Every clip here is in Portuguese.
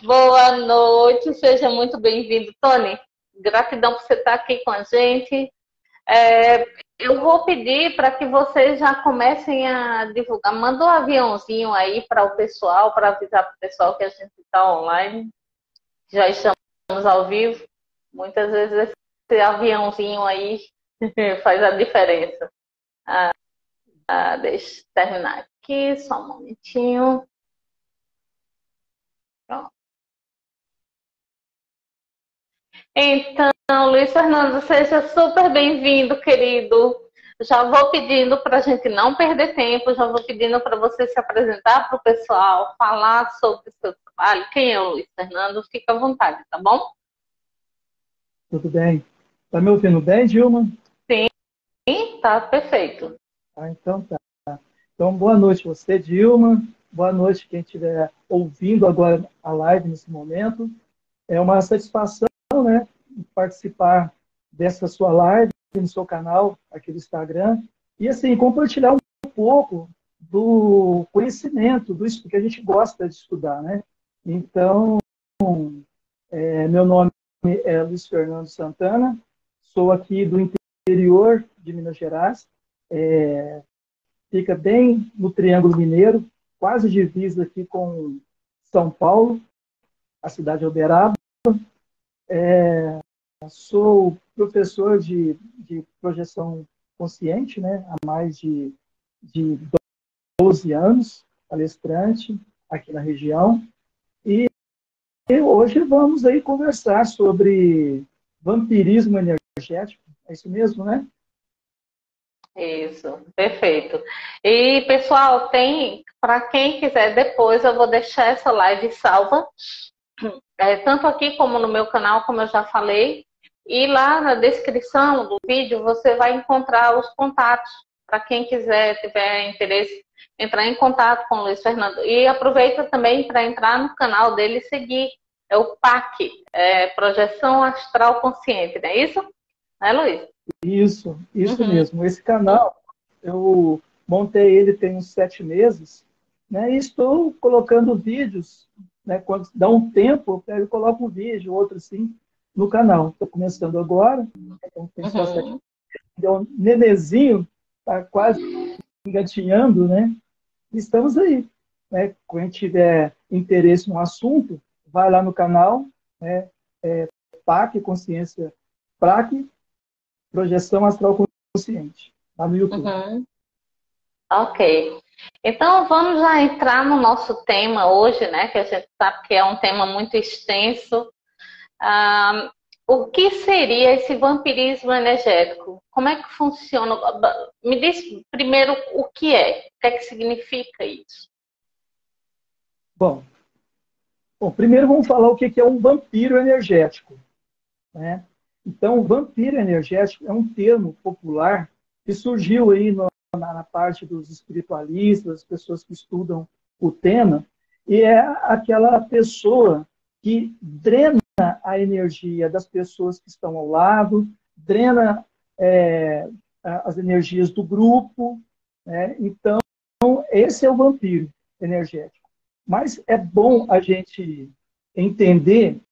Boa noite, seja muito bem-vindo, Tony. Gratidão por você estar aqui com a gente. Eu vou pedir para que vocês já comecem a divulgar. Manda um aviãozinho aí para o pessoal, para avisar para o pessoal que a gente está online. Já estamos ao vivo. Muitas vezes esse aviãozinho aí faz a diferença. Deixa eu terminar aqui, só um momentinho. Pronto. Então, Luiz Fernando, seja super bem-vindo, querido. Já vou pedindo para a gente não perder tempo, já vou pedindo para você se apresentar para o pessoal, falar sobre o seu trabalho. Quem é o Luiz Fernando? Fica à vontade, tá bom? Tudo bem. Tá me ouvindo bem, Dilma? Sim, tá perfeito. Então tá. Então, boa noite você, Dilma. Boa noite quem estiver ouvindo agora a live nesse momento. É uma satisfação, né, participar dessa sua live no seu canal aqui do Instagram e, assim, compartilhar um pouco do conhecimento, do que a gente gosta de estudar, né? Então, meu nome é Luiz Fernando Santana, sou aqui do interior de Minas Gerais, fica bem no Triângulo Mineiro, quase divisa aqui com São Paulo, a cidade de Uberaba. Sou professor de projeção consciente, né, há mais de 12 anos, palestrante aqui na região. E hoje vamos aí conversar sobre vampirismo energético. É isso mesmo, né? Isso, perfeito. E, pessoal, para quem quiser, depois eu vou deixar essa live salva, tanto aqui como no meu canal, como eu já falei. E lá na descrição do vídeo você vai encontrar os contatos para quem quiser, tiver interesse, entrar em contato com o Luiz Fernando. E aproveita também para entrar no canal dele e seguir. É o PAC, Projeção Astral Consciente, não é isso? É, Luiz? Isso Uhum. mesmo. Esse canal, eu montei ele tem uns 7 meses, né? E estou colocando vídeos, né? Quando dá um tempo, eu coloco um vídeo, outro assim, no canal. Estou começando agora, então tem só 7 Uhum. meses. Então, Nenezinho está quase engatinhando, né? Estamos aí, né? Quem tiver interesse no assunto, vai lá no canal, né? PAC, Consciência PAC, Projeção Astral Consciente, lá no YouTube. Uhum. Ok. Então vamos já entrar no nosso tema hoje, né? Que a gente sabe que é um tema muito extenso. Ah, o que seria esse vampirismo energético? Como é que funciona? Me diz primeiro o que é que significa isso? Bom, primeiro vamos falar o que é um vampiro energético, né? Então, o vampiro energético é um termo popular que surgiu aí na parte dos espiritualistas, das pessoas que estudam o tema, e é aquela pessoa que drena a energia das pessoas que estão ao lado, drena as energias do grupo, né? Então, esse é o vampiro energético. Mas é bom a gente entender,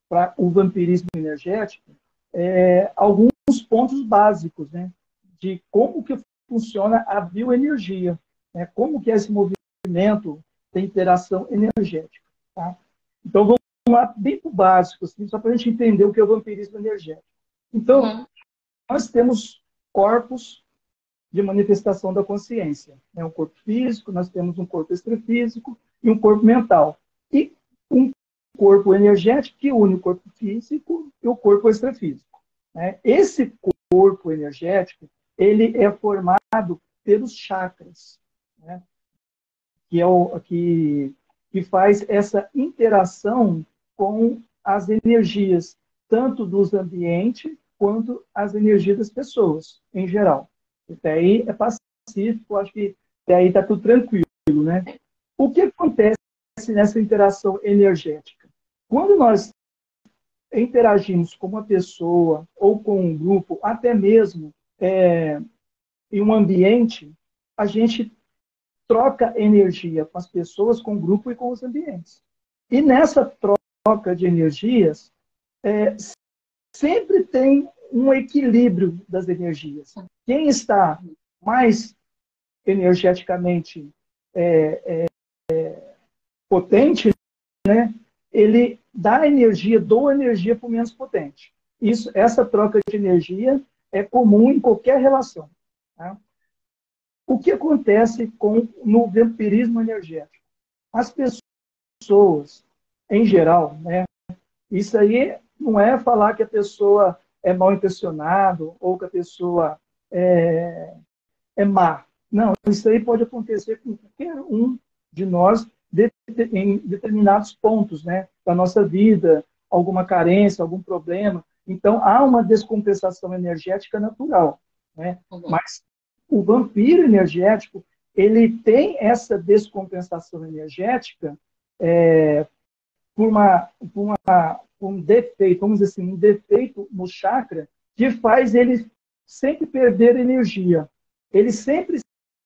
para o vampirismo energético, alguns pontos básicos, né, de como que funciona a bioenergia, né, como que é esse movimento de interação energética. Tá? Então, vamos lá bem para o básico, assim, só para a gente entender o que é o vampirismo energético. Então, Uhum. nós temos corpos de manifestação da consciência. Né? Um corpo físico, nós temos um corpo extrafísico e um corpo mental. E um corpo energético que une o corpo físico e o corpo extrafísico. Né? Esse corpo energético, ele é formado pelos chakras, né? Que é que faz essa interação com as energias, tanto dos ambientes quanto as energias das pessoas, em geral. Até aí é pacífico, acho que até aí está tudo tranquilo, né? O que acontece nessa interação energética? Quando nós interagimos com uma pessoa ou com um grupo, até mesmo em um ambiente, a gente troca energia com as pessoas, com o grupo e com os ambientes. E nessa troca de energias, sempre tem um equilíbrio das energias. Quem está mais energeticamente potente, né, ele dá energia, doa energia para o menos potente. Essa troca de energia é comum em qualquer relação. Tá? O que acontece no vampirismo energético? As pessoas, em geral, né, isso aí não é falar que a pessoa é mal intencionada ou que a pessoa é má. Não, isso aí pode acontecer com qualquer um de nós em determinados pontos, né, da nossa vida, alguma carência, algum problema. Então, há uma descompensação energética natural. Né? Mas o vampiro energético, ele tem essa descompensação energética por um defeito, vamos dizer assim, um defeito no chakra que faz ele sempre perder energia. Ele sempre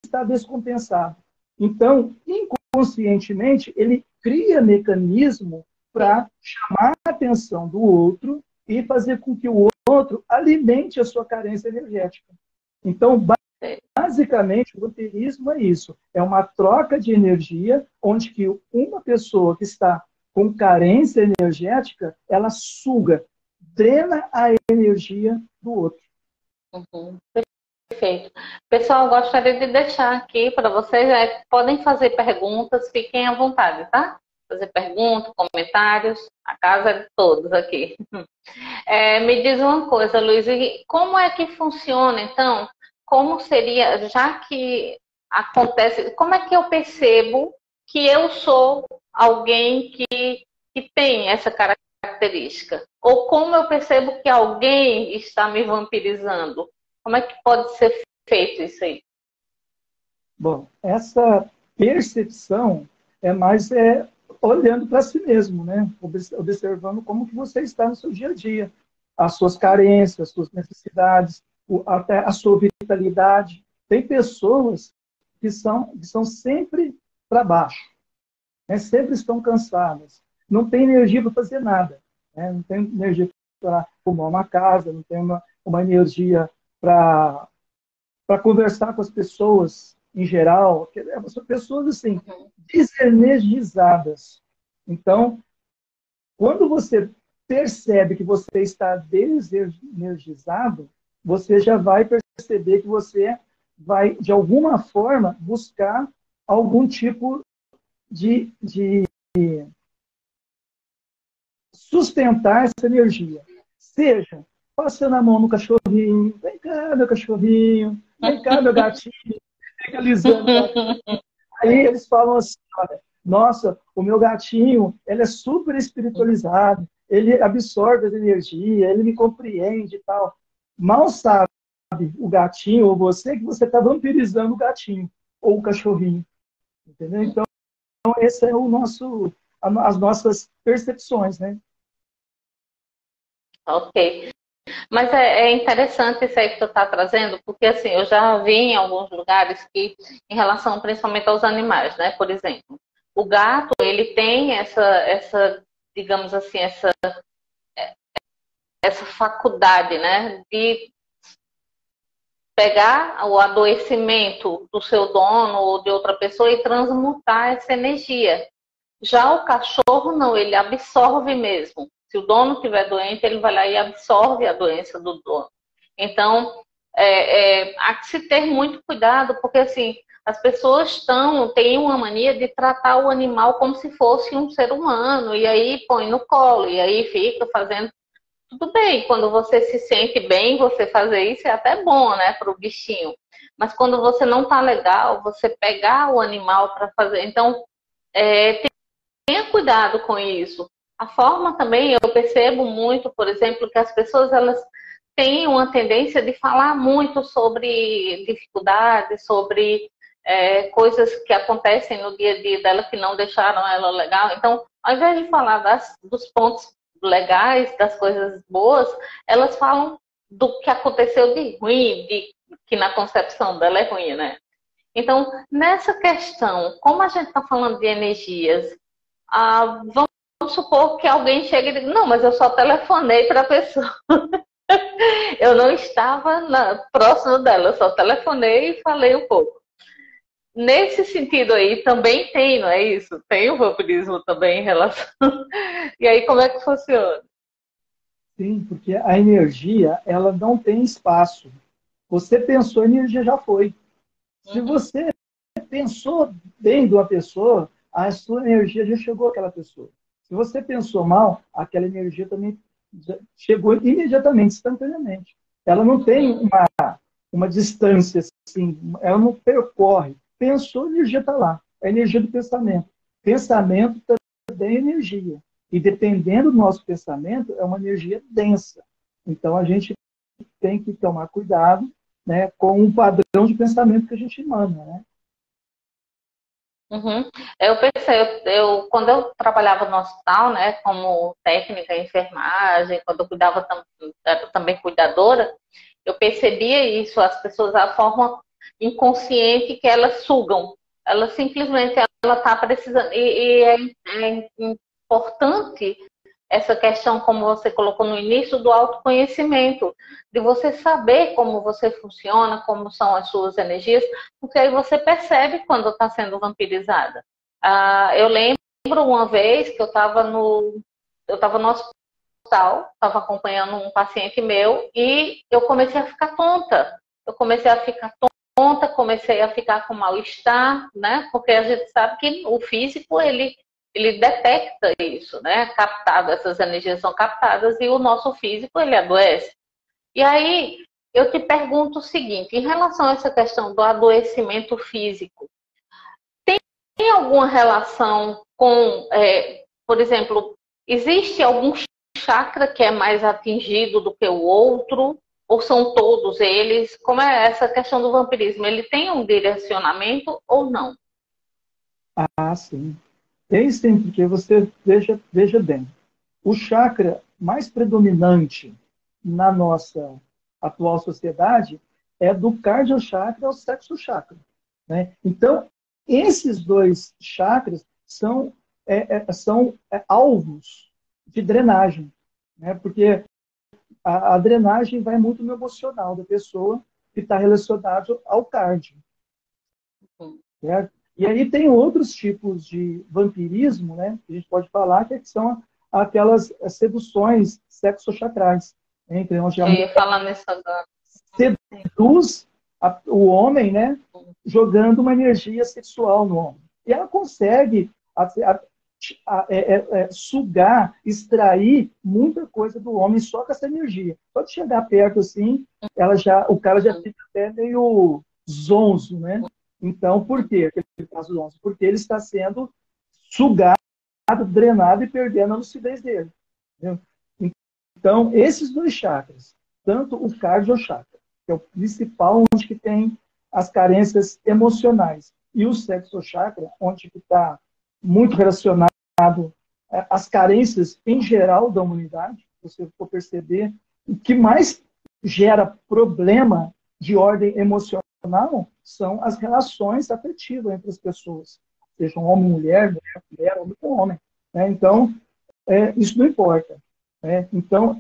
está descompensado. Então, inconscientemente, ele cria mecanismo para chamar a atenção do outro e fazer com que o outro alimente a sua carência energética. Então, basicamente, o vampirismo é isso. É uma troca de energia onde que uma pessoa que está com carência energética, ela suga, drena a energia do outro. Uhum. Perfeito. Pessoal, gostaria de deixar aqui para vocês, podem fazer perguntas, fiquem à vontade, tá? Fazer perguntas, comentários, a casa é de todos aqui. Me diz uma coisa, Luiz, como é que funciona, então? Como seria, já que acontece, como é que eu percebo que eu sou alguém que tem essa característica? Ou como eu percebo que alguém está me vampirizando? Como é que pode ser feito isso aí? Bom, essa percepção é mais olhando para si mesmo, né? Observando como que você está no seu dia a dia, as suas carências, as suas necessidades, até a sua vitalidade. Tem pessoas que são sempre para baixo, né? Sempre estão cansadas, não tem energia para fazer nada, né? Não tem energia para arrumar uma casa, não tem uma energia para conversar com as pessoas em geral. São pessoas assim, desenergizadas. Então, quando você percebe que você está desenergizado, você já vai perceber que você vai, de alguma forma, buscar algum tipo de sustentar essa energia. Seja passando a mão no cachorrinho, vem cá, meu cachorrinho, vem cá, meu gatinho, fica alisando o gatinho. Aí eles falam assim, olha, nossa, o meu gatinho, ele é super espiritualizado, ele absorve as energias, ele me compreende e tal. Mal sabe o gatinho ou você que você está vampirizando o gatinho ou o cachorrinho. Entendeu? Então, esse é as nossas percepções, né? Ok. Mas é interessante isso aí que tu está trazendo, porque assim, eu já vi em alguns lugares que, em relação principalmente aos animais, né? Por exemplo, o gato, ele tem essa digamos assim, essa faculdade, né? De pegar o adoecimento do seu dono ou de outra pessoa e transmutar essa energia. Já o cachorro, não, ele absorve mesmo. Se o dono estiver doente, ele vai lá e absorve a doença do dono. Então, há que se ter muito cuidado, porque assim, as pessoas têm uma mania de tratar o animal como se fosse um ser humano, e aí põe no colo, e aí fica fazendo. Tudo bem, quando você se sente bem, você fazer isso é até bom, né, para o bichinho. Mas quando você não tá legal, você pegar o animal para fazer. Então, tenha cuidado com isso. A forma também, eu percebo muito, por exemplo, que as pessoas elas têm uma tendência de falar muito sobre dificuldades, sobre coisas que acontecem no dia a dia dela que não deixaram ela legal. Então, ao invés de falar dos pontos legais, das coisas boas, elas falam do que aconteceu de ruim, que na concepção dela é ruim, né? Então, nessa questão, como a gente está falando de energias, vamos vamos supor que alguém chegue e diga, não, mas eu só telefonei para a pessoa. Eu não estava próximo dela, eu só telefonei e falei um pouco. Nesse sentido aí, também tem, não é isso? Tem o vampirismo também em relação... E aí, como é que funciona? Sim, porque a energia, ela não tem espaço. Você pensou, a energia já foi. Se você pensou bem de uma pessoa, a sua energia já chegou àquela pessoa. Se você pensou mal, aquela energia também chegou imediatamente, instantaneamente. Ela não tem uma distância assim, ela não percorre. Pensou, a energia está lá. É a energia do pensamento. Pensamento também é energia. E dependendo do nosso pensamento, é uma energia densa. Então a gente tem que tomar cuidado, né, com o padrão de pensamento que a gente emana, né? Uhum. Eu pensei, quando eu trabalhava no hospital, né, como técnica em enfermagem, quando eu cuidava era também cuidadora, eu percebia isso, as pessoas, a forma inconsciente que elas sugam. Ela simplesmente ela está precisando. E é importante essa questão, como você colocou no início, do autoconhecimento, de você saber como você funciona, como são as suas energias, porque aí você percebe quando está sendo vampirizada. Eu lembro uma vez que eu estava no hospital, estava acompanhando um paciente meu e eu comecei a ficar tonta. Eu comecei a ficar tonta, comecei a ficar com mal-estar, né? Porque a gente sabe que o físico, ele detecta isso, né? Captado, essas energias são captadas e o nosso físico, ele adoece. E aí, eu te pergunto o seguinte, em relação a essa questão do adoecimento físico, tem alguma relação com, por exemplo, existe algum chakra que é mais atingido do que o outro? Ou são todos eles? Como é essa questão do vampirismo? Ele tem um direcionamento ou não? Ah, sim. Tem sim, porque você veja bem. O chakra mais predominante na nossa atual sociedade é do cardiochakra ao sexo chakra, né? Então, esses dois chakras são alvos de drenagem, né? Porque a drenagem vai muito no emocional da pessoa que está relacionado ao cardio, certo? E aí tem outros tipos de vampirismo, né? Que a gente pode falar que são aquelas seduções sexochacrais, né? Então, onde a Eu ia mulher falar nisso agora. seduz o homem, né? Jogando uma energia sexual no homem. E ela consegue sugar, extrair muita coisa do homem só com essa energia. Só de chegar perto assim, o cara já fica até meio zonzo, né? Então, por quê? Aquele caso zonzo? Porque ele está sendo sugado, drenado e perdendo a lucidez dele. Entendeu? Então, esses dois chakras, tanto o cardiochakra, que é o principal, onde que tem as carências emocionais, e o sexochakra, onde está muito relacionado às carências em geral da humanidade, se você for perceber, o que mais gera problema de ordem emocional são as relações afetivas entre as pessoas, sejam homem e mulher, mulher, homem com homem. Né? Então, isso não importa. Né? Então,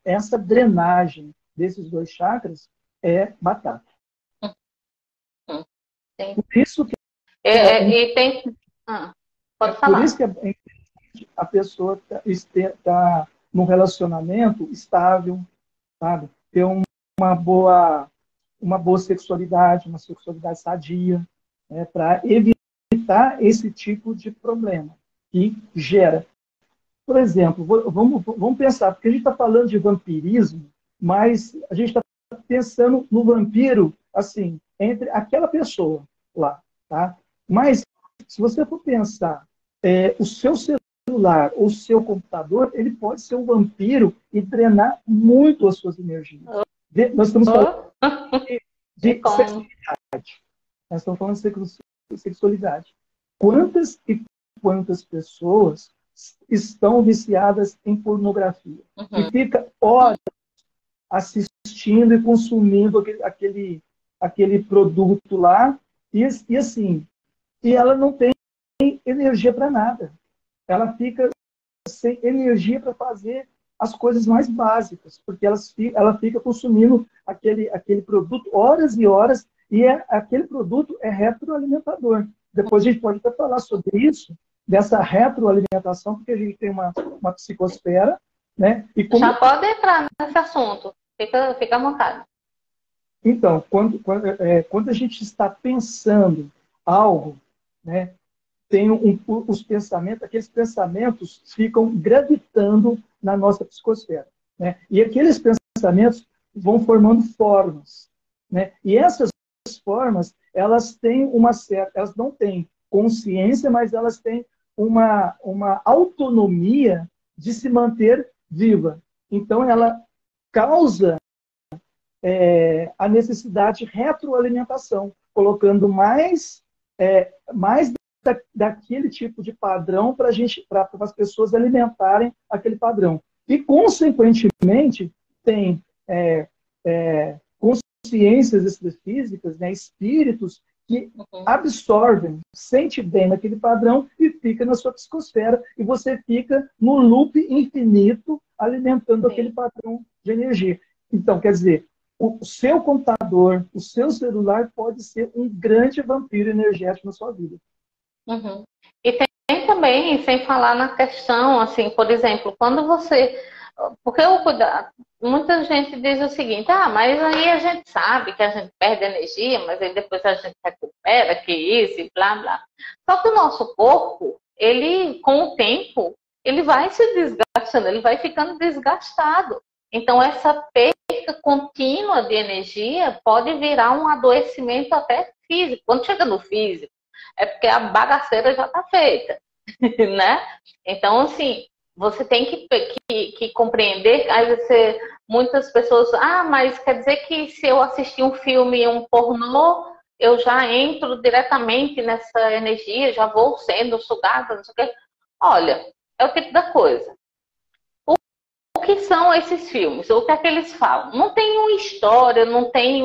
essa drenagem desses dois chakras é batata. Sim. Por isso que E tem. Pode por isso falar. que a pessoa está num relacionamento estável, sabe? Ter uma boa sexualidade, uma sexualidade sadia, né? Para evitar esse tipo de problema que gera. Por exemplo, vamos pensar, porque a gente está falando de vampirismo, mas a gente está pensando no vampiro, assim, entre aquela pessoa lá, tá? Mas, se você for pensar, o seu celular ou o seu computador, ele pode ser um vampiro e drenar muito as suas energias. Nós estamos falando de sexualidade. Nós estamos falando de sexualidade. Quantas e quantas pessoas estão viciadas em pornografia e fica horas assistindo e consumindo aquele produto lá e assim, e ela não tem energia para nada. ela fica sem energia para fazer as coisas mais básicas, porque ela fica consumindo aquele produto horas e horas, e aquele produto é retroalimentador. Depois a gente pode até falar sobre isso, dessa retroalimentação, porque a gente tem uma psicosfera, né? E como... Já pode entrar nesse assunto, fica à vontade. Então, quando a gente está pensando algo, né, tem os pensamentos, aqueles pensamentos ficam gravitando na nossa psicosfera, né? E aqueles pensamentos vão formando formas, né? E essas formas, elas não têm consciência, mas elas têm uma autonomia de se manter viva. Então, ela causa a necessidade de retroalimentação, colocando mais daquele tipo de padrão para as pessoas alimentarem aquele padrão. E, consequentemente, tem consciências extrafísicas, né, espíritos que absorvem, sente bem naquele padrão e fica na sua psicosfera, e você fica no loop infinito alimentando aquele padrão de energia. Então, quer dizer, o seu computador, o seu celular pode ser um grande vampiro energético na sua vida. Uhum. E tem também, sem falar na questão, assim, por exemplo, quando você... Porque muita gente diz o seguinte, mas aí a gente sabe que a gente perde energia, mas aí depois a gente recupera, que isso e blá, blá. Só que o nosso corpo, ele, com o tempo, ele vai se desgastando, ele vai ficando desgastado. Então, essa perca contínua de energia pode virar um adoecimento até físico. Quando chega no físico, é porque a bagaceira já está feita, né? Então, assim, você tem que compreender. Aí muitas pessoas, mas quer dizer que se eu assistir um filme, um pornô, eu já entro diretamente nessa energia, já vou sendo sugada, não sei o quê. Olha, é o tipo da coisa. O que são esses filmes? O que é que eles falam? Não tem uma história, não tem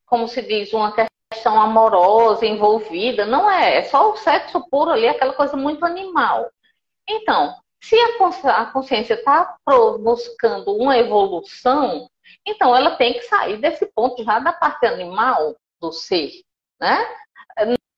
como se diz, uma questão amorosa envolvida. Não é. É só o sexo puro ali, aquela coisa muito animal. Então, se a consciência está buscando uma evolução, então ela tem que sair desse ponto já da parte animal do ser, né?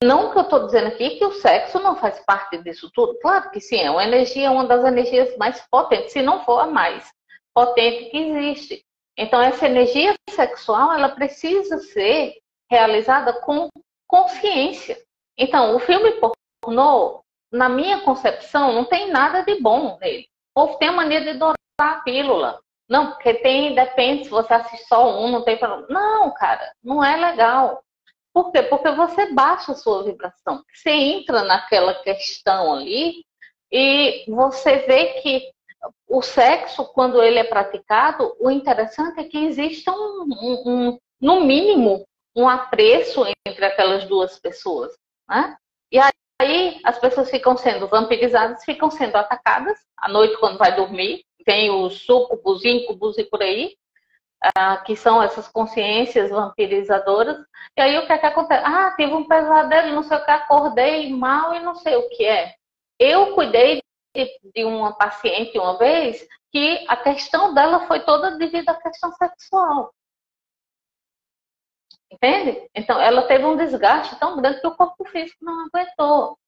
Não que eu estou dizendo aqui que o sexo não faz parte disso tudo. Claro que sim, é uma energia, uma das energias mais potentes, se não for a mais potente que existe. Então, essa energia sexual, ela precisa ser realizada com consciência. Então, o filme pornô, na minha concepção, não tem nada de bom nele. O povo tem a mania de dourar a pílula. Não, porque depende, se você assiste só um, não tem problema. Não, cara, não é legal. Por quê? Porque você baixa a sua vibração. Você entra naquela questão ali e você vê que o sexo, quando ele é praticado, o interessante é que exista no mínimo, um apreço entre aquelas duas pessoas, né? E aí as pessoas ficam sendo vampirizadas, ficam sendo atacadas à noite quando vai dormir. Tem os súcubos, íncubos e por aí, que são essas consciências vampirizadoras. E aí o que é que acontece? Tive um pesadelo, não sei o que, acordei mal e não sei o que é. Eu cuidei de uma paciente uma vez que a questão dela foi toda devido à questão sexual. Entende? Então, ela teve um desgaste tão grande que o corpo físico não aguentou.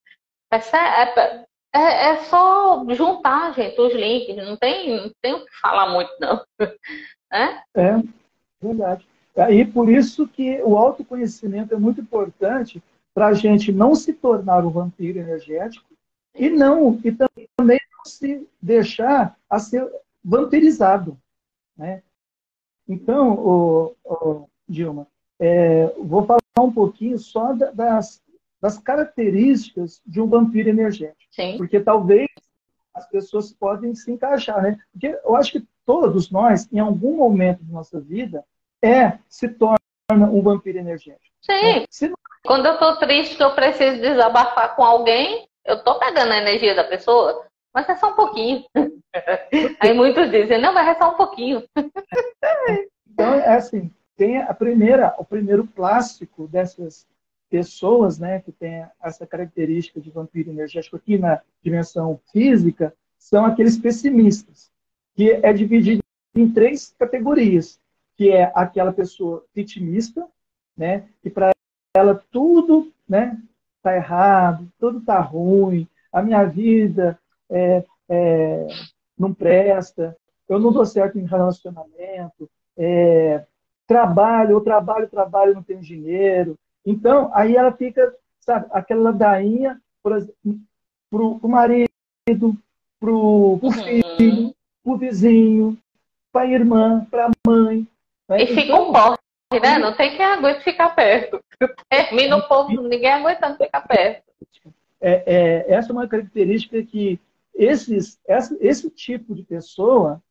É só juntar, gente, os links. Não tem o que falar muito, não. É verdade. E por isso que o autoconhecimento é muito importante para a gente não se tornar um vampiro energético e também não se deixar a ser vampirizado, né? Então, Dilma, vou falar um pouquinho só das características de um vampiro energético. Sim. Porque talvez as pessoas podem se encaixar, né? Porque eu acho que todos nós, em algum momento da nossa vida, se torna um vampiro energético. Sim. Né? Quando eu estou triste, que eu preciso desabafar com alguém, eu estou pegando a energia da pessoa, mas é só um pouquinho. Aí muitos dizem, não, vai só um pouquinho. Então, assim, tem o primeiro clássico dessas pessoas, né, que têm essa característica de vampiro energético aqui na dimensão física são aqueles pessimistas, que é dividido em três categorias, que é aquela pessoa vitimista, né, que para ela tudo, né, tá errado, tudo tá ruim, a minha vida não presta, eu não dou certo em relacionamento, trabalho, não tenho dinheiro. Então, aí ela fica, sabe, aquela ladainha para o marido, para o filho, para o vizinho, para a irmã, para a mãe. Né? E fica um porre, né? Não tem quem aguente ficar perto. Termina o povo, ninguém aguentando ficar perto. Essa é uma característica que esse tipo de pessoa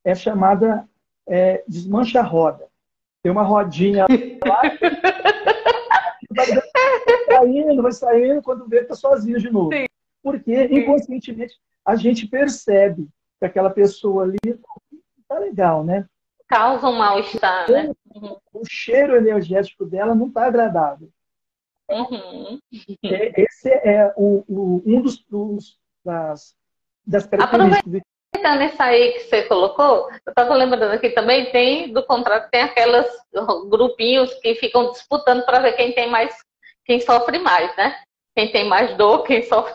é chamada desmancha-roda. Tem uma rodinha lá, vai saindo, quando vê, está sozinho de novo. Porque, inconscientemente, a gente percebe que aquela pessoa ali tá legal, né? Causa um mal-estar, né? O cheiro energético dela não está agradável. Uhum. Esse é um das características. Aproveitando isso aí que você colocou, eu estava lembrando aqui também, tem, do contrário, tem aqueles grupinhos que ficam disputando para ver quem sofre mais, né? Quem tem mais dor, quem sofre.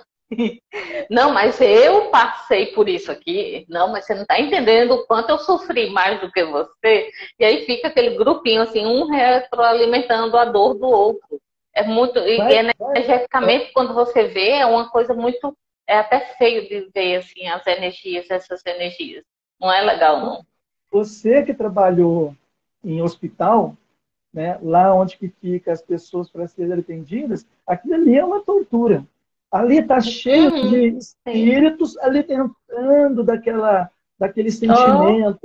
Não, mas eu passei por isso aqui. Não, mas você não está entendendo o quanto eu sofri mais do que você. E aí fica aquele grupinho, assim, um retroalimentando a dor do outro. É muito. E energeticamente, quando você vê, é uma coisa muito. É até feio de ver, assim, essas energias. Não é legal, não. Você que trabalhou em hospital, né, lá onde que fica as pessoas para serem atendidas, aquilo ali é uma tortura. Ali está cheio de espíritos ali tentando daquele sentimento,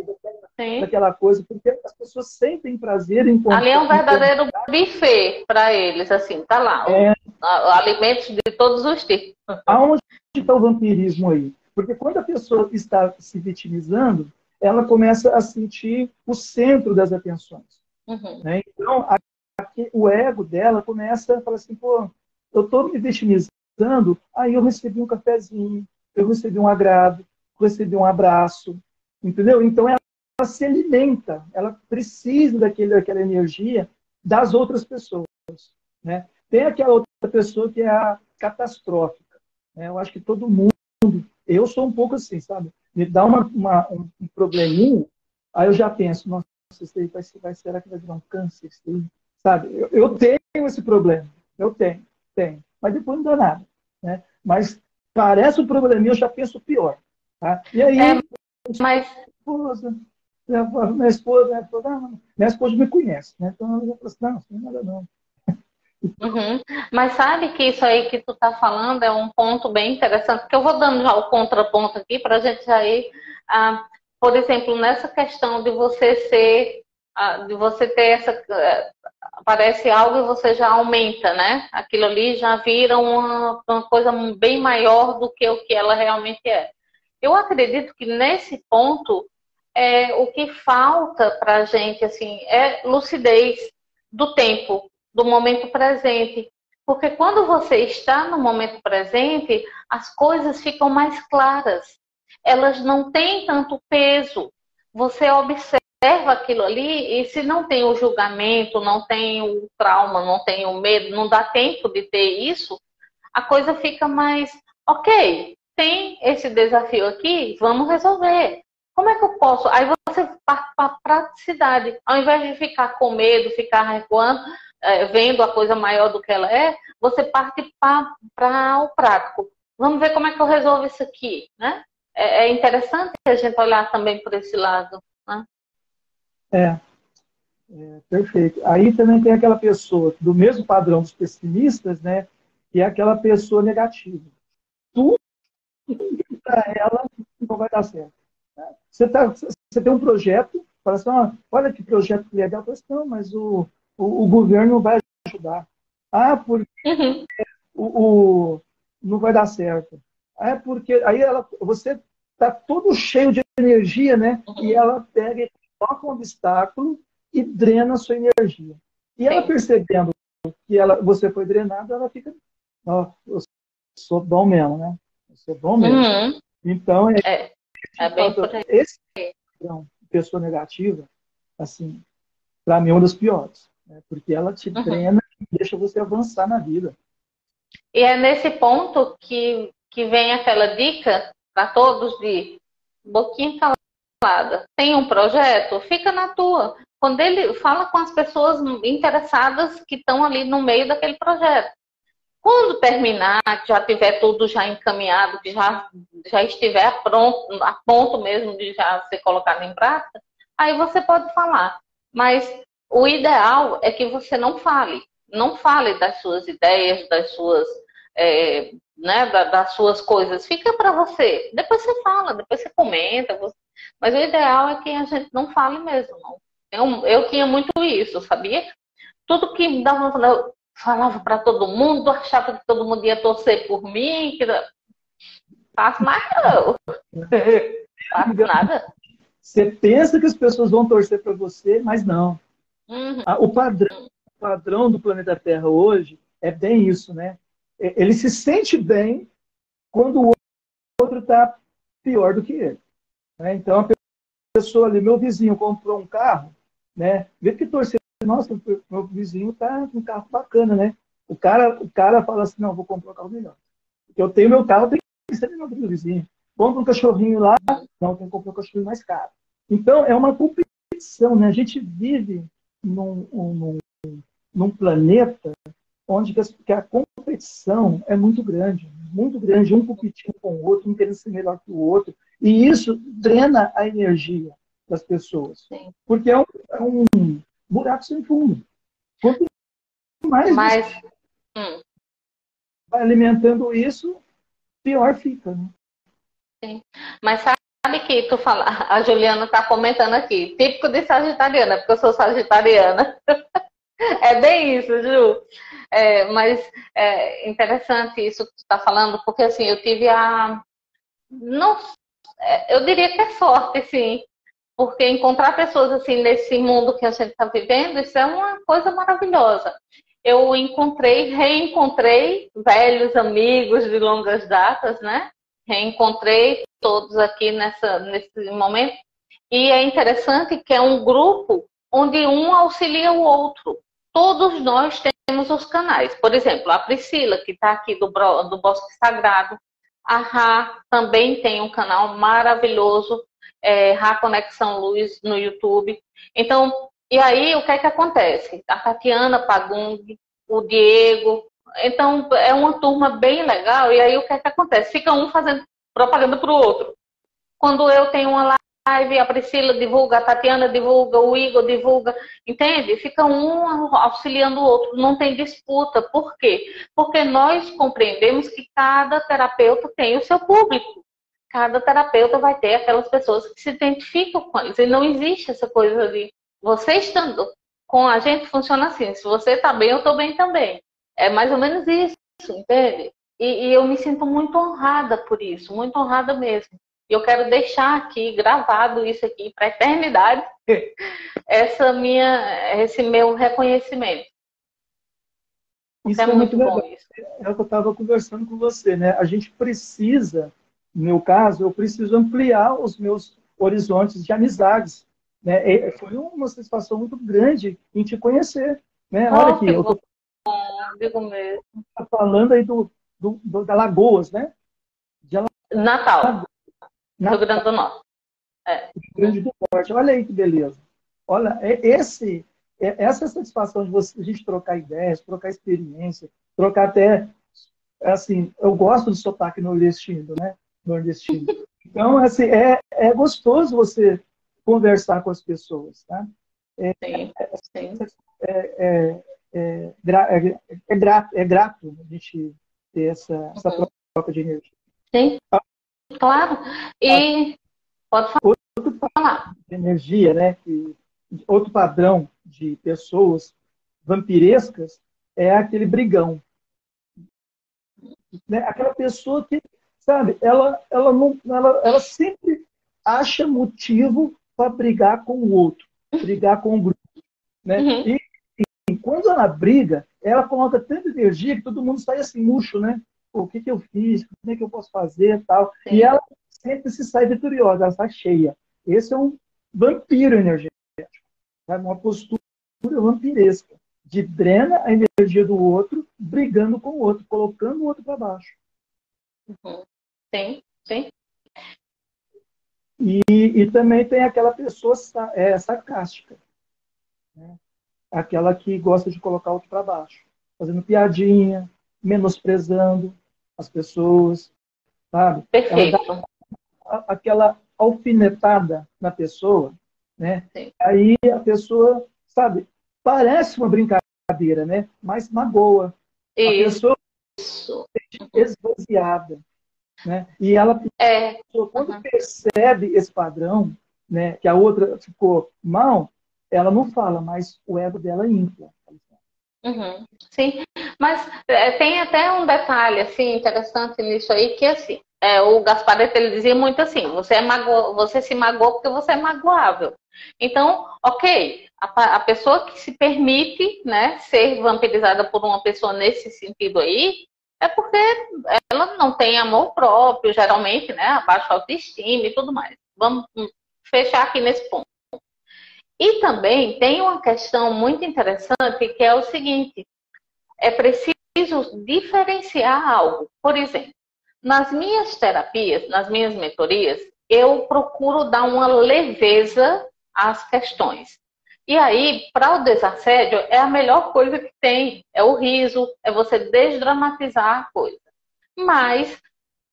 daquela coisa, porque as pessoas sentem prazer em encontrar. Ali é um verdadeiro buffet para eles, assim, tá lá. Alimentos de todos os tipos. Aonde está o vampirismo aí? Porque quando a pessoa está se vitimizando, ela começa a sentir o centro das atenções. Né? Então, o ego dela começa a falar assim, pô, eu estou me vitimizando, aí eu recebi um cafezinho, eu recebi um agrado, recebi um abraço, entendeu? Então ela se alimenta, ela precisa daquela energia das outras pessoas, né? Tem aquela outra pessoa que é a catastrófica, né? Eu acho que todo mundo, eu sou um pouco assim, sabe? Me dá um probleminha, aí eu já penso, nossa, isso aí será que vai virar um câncer? Sabe? Eu tenho esse problema, eu tenho. Mas depois não dá nada. Né? Mas parece um probleminha, eu já penso pior. Tá? E aí, minha esposa me conhece. Né? Então ela já fala assim, não é nada não. Mas sabe que isso aí que tu tá falando é um ponto bem interessante, porque eu vou dando já o contraponto aqui para a gente já ir, por exemplo, nessa questão de você de você ter aparece algo e você já aumenta, né? Aquilo ali já vira uma coisa bem maior do que o que ela realmente é. Eu acredito que nesse ponto o que falta para a gente assim é lucidez do tempo, do momento presente, porque quando você está no momento presente, as coisas ficam mais claras. Elas não têm tanto peso. Você observa aquilo ali e se não tem o julgamento, não tem o trauma, não tem o medo, não dá tempo de ter isso, a coisa fica mais, ok, tem esse desafio aqui, vamos resolver. Como é que eu posso? Aí você parte para a praticidade. Ao invés de ficar com medo, ficar recuando, vendo a coisa maior do que ela é, você parte para o prático. Vamos ver como é que eu resolvo isso aqui, né? É interessante a gente olhar também por esse lado, né? Perfeito. Aí também tem aquela pessoa do mesmo padrão dos pessimistas, né? Que é aquela pessoa negativa. Tudo para ela não vai dar certo. Você tem um projeto, fala assim, olha que projeto legal. Fala assim, não, mas o governo não vai ajudar. Porque não vai dar certo. Porque aí você está todo cheio de energia, né? E ela pega e coloca um obstáculo e drena a sua energia. E ela percebendo que você foi drenado, ela fica, ó, eu sou bom mesmo, né? Eu sou bom mesmo. Uhum. Então, É bem por aí. esse padrão de pessoa negativa, assim, para mim é um dos piores, né? Porque ela te Uhum. drena e deixa você avançar na vida. E é nesse ponto que vem aquela dica para todos de boquinha calada. Tem um projeto? Fica na tua. Quando ele fala com as pessoas interessadas que estão ali no meio daquele projeto. Quando terminar, que já tiver tudo já encaminhado, que já estiver pronto, a ponto mesmo de já ser colocado em prática, aí você pode falar. Mas o ideal é que você não fale. Não fale das suas ideias, das suas, né, das suas coisas. Fica para você. Depois você fala, depois você comenta. Mas o ideal é que a gente não fale mesmo. Não. Eu tinha muito isso, sabia? Tudo que me dava, eu falava para todo mundo, achava que todo mundo ia torcer por mim, que não faço mais não, faço nada. Você pensa que as pessoas vão torcer para você, mas não. Uhum. O padrão do planeta Terra hoje é bem isso, né? Ele se sente bem quando o outro está pior do que ele, né? Então, a pessoa ali, meu vizinho comprou um carro, né? Vê que torcer, nossa, meu vizinho tá com um carro bacana, né? O cara fala assim, não, vou comprar um carro melhor. Porque eu tenho meu carro, tem que ser melhor do que o vizinho. Compra um cachorrinho lá, não, tem que comprar um cachorrinho mais caro. Então, é uma competição, né? A gente vive num planeta onde que a competição é muito grande, um competindo com o outro, um querendo ser melhor que o outro, e isso drena a energia das pessoas, Sim. porque é um buraco sem fundo. Quanto mais Mas, você vai alimentando isso, pior fica, né? sim. Mas sabe que tu fala, a Juliana está comentando aqui, típico de sagitariana, porque eu sou sagitariana. É bem isso, Ju. Mas é interessante isso que tu está falando, porque assim, eu tive não, eu diria que é sorte, sim. Porque encontrar pessoas assim nesse mundo que a gente está vivendo, isso é uma coisa maravilhosa. Eu reencontrei velhos amigos de longas datas, né? Reencontrei todos aqui nesse momento. E é interessante que é um grupo onde um auxilia o outro. Todos nós temos os canais. Por exemplo, a Priscila, que está aqui do Bosque Sagrado. A Rá também tem um canal maravilhoso, Rá Conexão Luz, no YouTube. Então, e aí o que é que acontece? A Tatiana Pagung, o Diego. Então, é uma turma bem legal. E aí o que é que acontece? Fica um fazendo propaganda para o outro. Quando eu tenho uma live, a Priscila divulga, a Tatiana divulga, o Igor divulga, entende? Fica um auxiliando o outro, não tem disputa. Por quê? Porque nós compreendemos que cada terapeuta tem o seu público. Cada terapeuta vai ter aquelas pessoas que se identificam com eles. E não existe essa coisa de você estando com a gente, funciona assim. Se você está bem, eu estou bem também. É mais ou menos isso, entende? E eu me sinto muito honrada por isso, muito honrada mesmo. E eu quero deixar aqui, gravado isso aqui para a eternidade, esse meu reconhecimento. Isso É é muito muito legal. bom isso. É o que eu estava conversando com você, né? A gente precisa, no meu caso, eu preciso ampliar os meus horizontes de amizades, né? Foi uma satisfação muito grande em te conhecer, né? Olha Oh, aqui, que eu bom, estou digo mesmo. falando aí da Lagoas, né? De Natal, Alagoas, Rio na Grande do Norte. É. Rio Grande do Norte. Olha aí que beleza. Olha, essa satisfação de a gente trocar ideias, trocar experiência, trocar até, assim, eu gosto do sotaque nordestino, né? Nordestino. Então, assim, é gostoso você conversar com as pessoas, tá? Sim, sim. É, é, é grato a gente ter essa Uhum. troca de energia. Sim, claro. E pode falar. De energia, né? Outro padrão de pessoas vampirescas é aquele brigão, né? Aquela pessoa que, sabe, ela sempre acha motivo para brigar com o outro, brigar com o grupo, né? Uhum. E quando ela briga, ela coloca tanta energia que todo mundo sai assim, murcho, né? Pô, o que que eu fiz? Como é que eu posso fazer? Tal. E ela sempre se sai vitoriosa, ela sai cheia. Esse é um vampiro energético. Sabe? Uma postura vampiresca. De drena a energia do outro, brigando com o outro, colocando o outro para baixo. Uhum. Sim, sim. E também tem aquela pessoa sarcástica. Né? Aquela que gosta de colocar o outro para baixo. Fazendo piadinha, menosprezando as pessoas, sabe? Ela dá Perfeito. aquela alfinetada na pessoa, né? Sim. Aí a pessoa, sabe, parece uma brincadeira, né? Mas magoa. A pessoa Isso. é esvaziada, né? E ela, quando Uhum. percebe esse padrão, né, que a outra ficou mal, ela não fala, mas o ego dela infla. Uhum. Sim, mas tem até um detalhe assim interessante nisso aí que assim, o Gasparetto ele dizia muito assim, você se magoou porque você é magoável. Então, ok, a pessoa que se permite, né, ser vampirizada por uma pessoa nesse sentido aí, é porque ela não tem amor próprio, geralmente, né, a baixa autoestima e tudo mais. Vamos fechar aqui nesse ponto. E também tem uma questão muito interessante que é o seguinte: é preciso diferenciar algo. Por exemplo, nas minhas terapias, nas minhas mentorias, eu procuro dar uma leveza às questões. E aí, para o desassédio, é a melhor coisa que tem. É o riso, é você desdramatizar a coisa. Mas,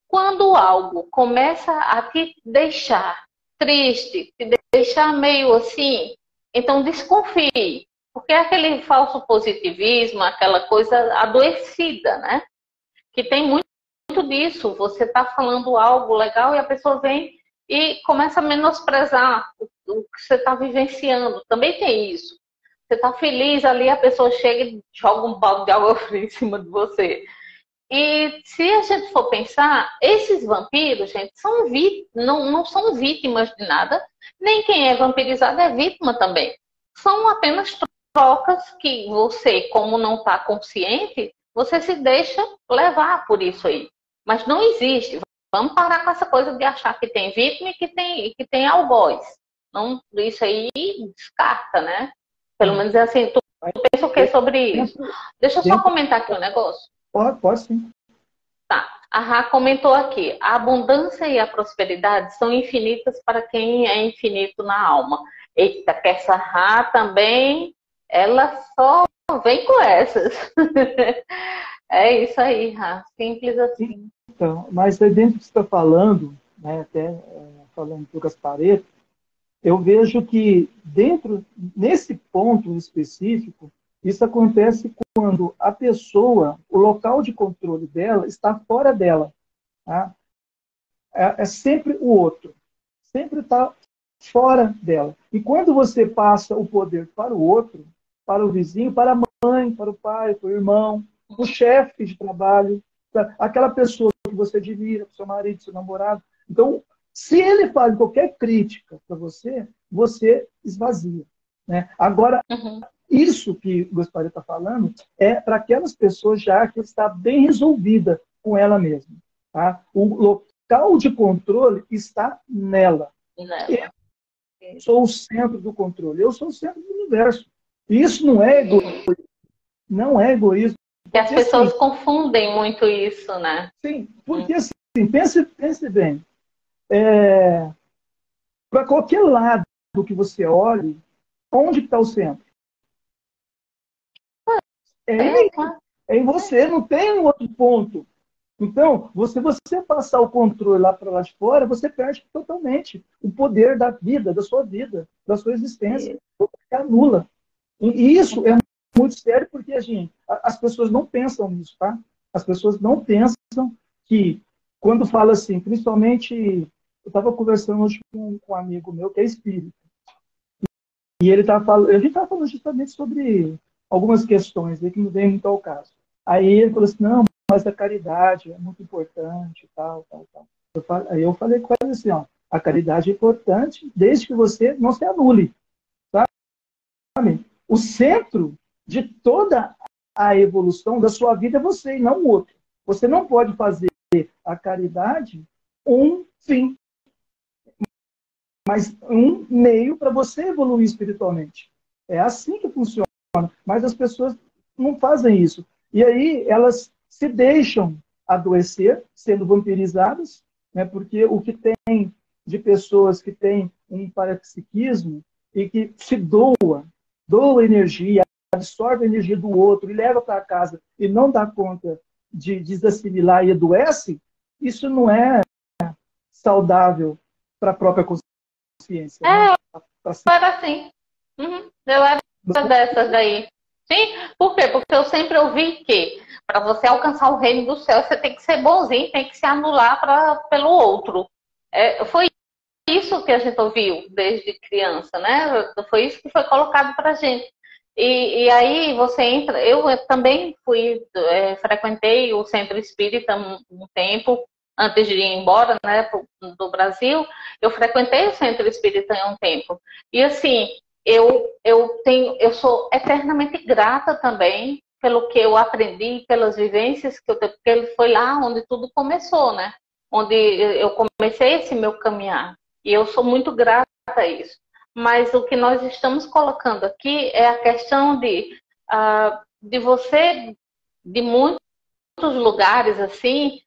quando algo começa a te deixar triste, te deixar meio assim, então desconfie. Porque é aquele falso positivismo, aquela coisa adoecida, né? Que tem muito disso. Você está falando algo legal e a pessoa vem e começa a menosprezar o que você está vivenciando. Também tem isso. Você está feliz ali, a pessoa chega e joga um balde de água fria em cima de você. E se a gente for pensar, esses vampiros, gente, não são vítimas de nada, nem quem é vampirizado é vítima também. São apenas trocas que você, como não está consciente, você se deixa levar por isso aí. Mas não existe. Vamos parar com essa coisa de achar que tem vítima e que tem algoz. Não, isso aí descarta, né? Pelo menos é assim, tu pensa o que sobre isso? Deixa eu só Dentro, comentar aqui um negócio. pode sim. Tá. A Rá comentou aqui: a abundância e a prosperidade são infinitas para quem é infinito na alma. Eita, que essa Rá também, ela só vem com essas. É isso aí, Rá. Simples assim. Então, mas aí dentro do que você está falando, né, até falando do Gasparetto, eu vejo que nesse ponto específico, isso acontece quando a pessoa, o local de controle dela está fora dela. Tá? É sempre o outro. Sempre está fora dela. E quando você passa o poder para o outro, para o vizinho, para a mãe, para o pai, para o irmão, o chefe de trabalho, aquela pessoa que você admira, seu marido, seu namorado. Então, se ele faz qualquer crítica para você, você esvazia. Né? Agora, isso que o Gostaria está falando é para aquelas pessoas já que está bem resolvida com ela mesma. Tá? O local de controle está nela. Eu sou o centro do controle. Eu sou o centro do universo. E isso não é egoísmo. Não é egoísmo. E as pessoas confundem muito isso, né? Sim, porque assim, pense bem. Para qualquer lado que você olhe, onde está o centro? Claro. É em você, não tem um outro ponto. Então, você passar o controle lá para lá de fora, você perde totalmente o poder da vida, da sua existência. Você anula. E isso é muito sério porque assim, as pessoas não pensam nisso, tá? As pessoas não pensam que, quando fala assim, principalmente, eu estava conversando hoje com um amigo meu que é espírita, e ele estava falando, a gente estava falando justamente sobre algumas questões aí que não vem muito ao caso. Aí ele falou assim, não, mas a caridade é muito importante, tal, tal, tal. Aí eu falei com ele assim, ó, a caridade é importante desde que você não se anule, sabe? O centro de toda a evolução da sua vida é você e não o outro. Você não pode fazer a caridade um fim, mas um meio para você evoluir espiritualmente. É assim que funciona. Mas as pessoas não fazem isso. E aí elas se deixam adoecer, sendo vampirizadas, né? Porque o que tem de pessoas que têm um parapsiquismo e que se doa energia, absorve a energia do outro e leva para casa e não dá conta de desassimilar e adoece, isso não é saudável para a própria consciência. Né? Eu era assim. Eu era dessas daí. Sim, por quê? Porque eu sempre ouvi que para você alcançar o reino do céu, você tem que ser bonzinho, tem que se anular pelo outro. Foi isso que a gente ouviu desde criança, né? Foi isso que foi colocado para a gente. E aí você entra. Eu também frequentei o centro espírita um tempo, antes de ir embora, né, do Brasil. Eu frequentei o centro espírita em um tempo. E assim, eu sou eternamente grata também pelo que eu aprendi, pelas vivências que eu tenho, porque ele foi lá onde tudo começou, né? Onde eu comecei esse meu caminhar. E eu sou muito grata a isso. Mas o que nós estamos colocando aqui é a questão de você, de muitos lugares assim,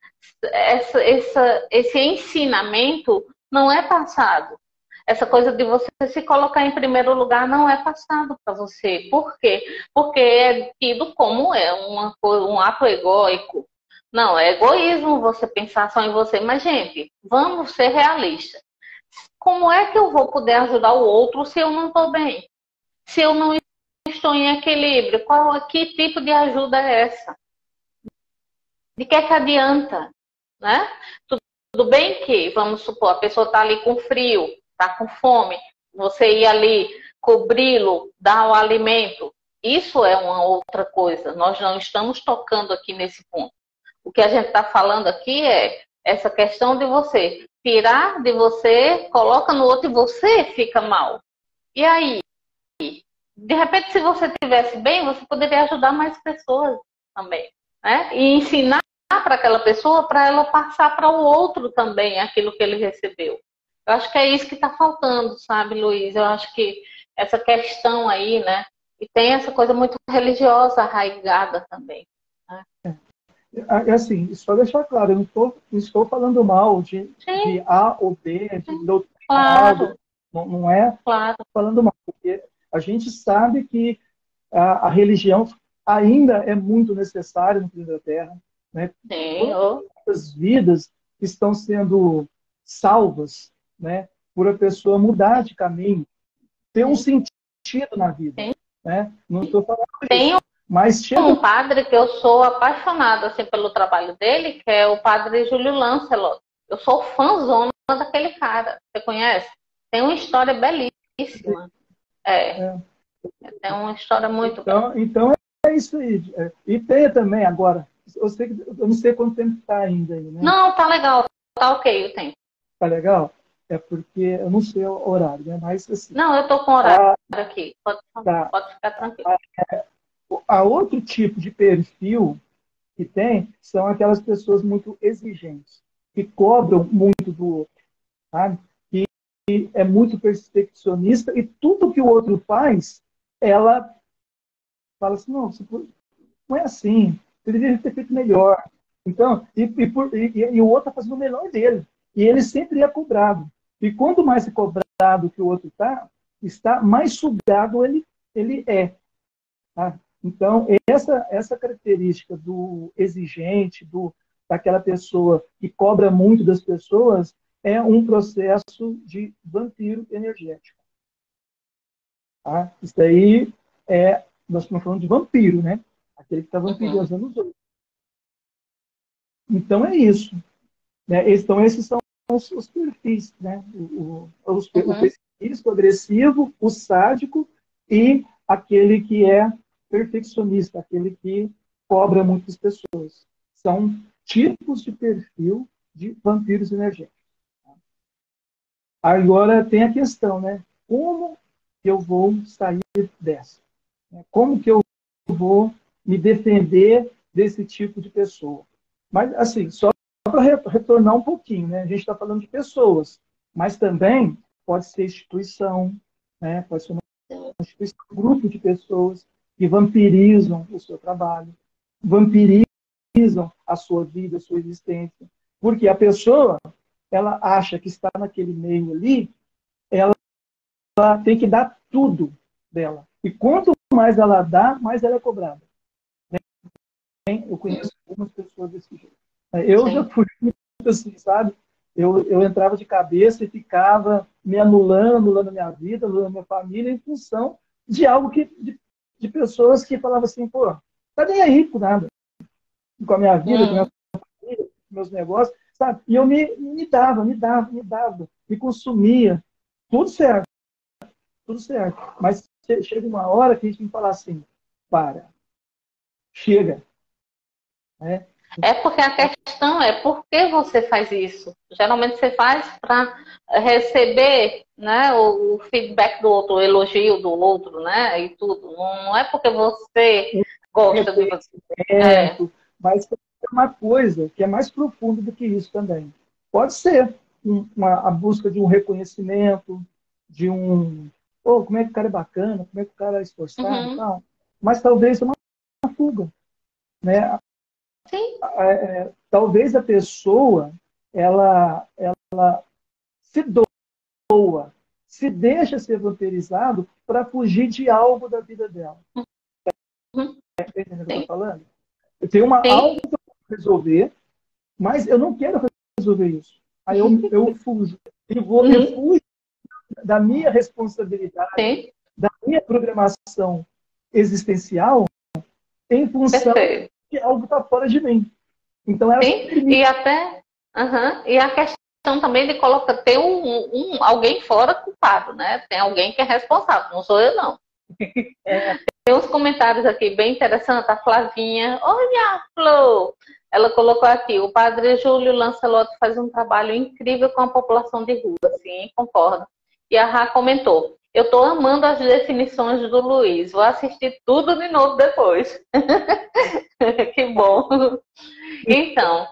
esse ensinamento não é passado. Essa coisa de você se colocar em primeiro lugar não é passado para você. Por quê? Porque é tido como um ato egóico. Não, é egoísmo você pensar só em você. Mas, gente, vamos ser realistas. Como é que eu vou poder ajudar o outro se eu não estou bem? Se eu não estou em equilíbrio? Que tipo de ajuda é essa? De que adianta? Né? Tudo bem que, vamos supor, a pessoa está ali com frio, está com fome, você ir ali cobri-lo, dar o alimento, isso é uma outra coisa. Nós não estamos tocando aqui nesse ponto. O que a gente está falando aqui é essa questão de você tirar de você, coloca no outro e você fica mal. E aí? De repente, se você estivesse bem, você poderia ajudar mais pessoas também. Né? E ensinar para aquela pessoa, para ela passar para o outro também aquilo que ele recebeu. Eu acho que é isso que está faltando, sabe, Luiz? Eu acho que essa questão aí, né? E tem essa coisa muito religiosa arraigada também. Né? É assim, só deixar claro, eu não estou falando mal de A ou B, de claro. não é claro. falando mal, porque a gente sabe que a religião ainda é muito necessária no planeta Terra. Né? Quantas vidas estão sendo salvas, né, por a pessoa mudar de caminho, ter um sentido na vida. Né? Não estou falando isso. Mas chega um padre que eu sou apaixonada assim, pelo trabalho dele, que é o padre Júlio Lancelot. Eu sou fãzona daquele cara. Você conhece? Tem uma história belíssima. Tem uma história muito bela. Então é isso aí. E tem também agora, eu não sei quanto tempo está ainda aí, né? Não, tá legal. Tá ok o tempo. Tá legal? É porque eu não sei o horário, né? Mas assim. Não, eu tô com horário aqui. Pode ficar tranquilo. A outro tipo de perfil que tem são aquelas pessoas muito exigentes, que cobram muito do outro, sabe? Que é muito perfeccionista e tudo que o outro faz, ela fala assim, não é assim, você deveria ter feito melhor. Então, e o outro está fazendo o melhor dele. E ele sempre é cobrado. E quanto mais é cobrado que o outro está mais sugado ele é. Tá? Então, essa característica do exigente, daquela pessoa que cobra muito das pessoas, é um processo de vampiro energético. Tá? Isso daí nós estamos falando de vampiro, né? Aquele que está vampirizando os outros. Então é isso. Né? Então esses são os perfis, né? O pessimismo, o agressivo, o sádico e aquele que é perfeccionista, aquele que cobra muitas pessoas. São tipos de perfil de vampiros energéticos. Agora tem a questão, né? Como eu vou sair dessa? Como que eu vou me defender desse tipo de pessoa. Mas, assim, só para retornar um pouquinho, né? A gente está falando de pessoas, mas também pode ser instituição, né? Pode ser uma instituição, um grupo de pessoas que vampirizam o seu trabalho, vampirizam a sua vida, a sua existência. Porque a pessoa, ela acha que está naquele meio ali, ela tem que dar tudo dela. E quanto mais ela dá, mais ela é cobrada. Eu conheço algumas pessoas desse jeito. Eu já fui muito assim, sabe? Eu entrava de cabeça e ficava me anulando a minha vida, anulando a minha família, em função de algo de pessoas que falavam assim, pô, tá nem aí com nada, com a minha vida, com a minha família, com meus negócios, sabe? E eu me dava, me consumia, tudo certo, tudo certo. Mas chega uma hora que a gente tem que falar assim, chega, né? É porque a questão é por que você faz isso? Geralmente você faz para receber, né, o feedback do outro, o elogio do outro, né, e tudo. Não é porque você gosta de você. Mas é uma coisa que é mais profunda do que isso também. Pode ser a busca de um reconhecimento, de como é que o cara é bacana, como é que o cara é esforçado e tal. Mas talvez uma fuga, né? Sim. Talvez a pessoa ela se doa, se deixa ser vampirizado para fugir de algo da vida dela. Entendeu o que eu estou falando? Eu tenho algo para resolver, mas eu não quero resolver isso. Aí eu fujo. Eu fujo da minha responsabilidade, Sim. da minha programação existencial em função de algo que está fora de mim. Então, ela sim, e até e a questão também de ter alguém fora culpado, né? Tem alguém que é responsável, não sou eu, não. Tem uns comentários aqui bem interessantes. A Flavinha, olha, Flor, ela colocou aqui: o padre Júlio Lancelotti faz um trabalho incrível com a população de rua. Sim, concordo. E a Rá comentou: eu estou amando as definições do Luiz, vou assistir tudo de novo depois. Que bom. Então.